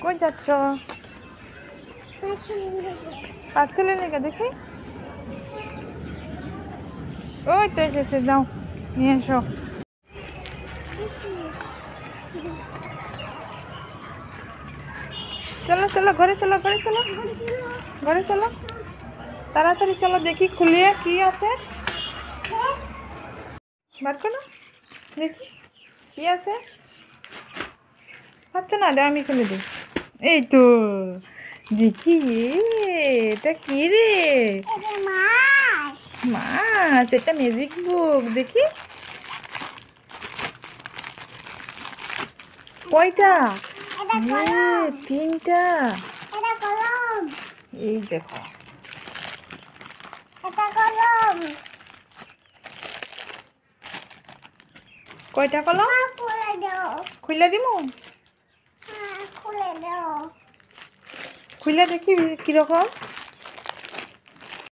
কই যাচ্ছ? পার্সেলের লেগে দেখি। ওই তো এসেছে, যাও নিয়ে এসো। চলো চলো, ঘরে চলো, ঘরে চলো, ঘরে চলো, তাড়াতাড়ি চলো, দেখি খুলিয়ে কি আছে। বার করো, দেখি কি আছে। আচ্ছা না, দাও আমি খুলে দিই। এই তো দেখি, এটা কি রে? মাছ, এটা ম্যাজিক বুক। দেখি কয়টা? তিনটা। এই দেখো, কয়টা কলম? খুলে দিব, খুলে দেখি কিরকম।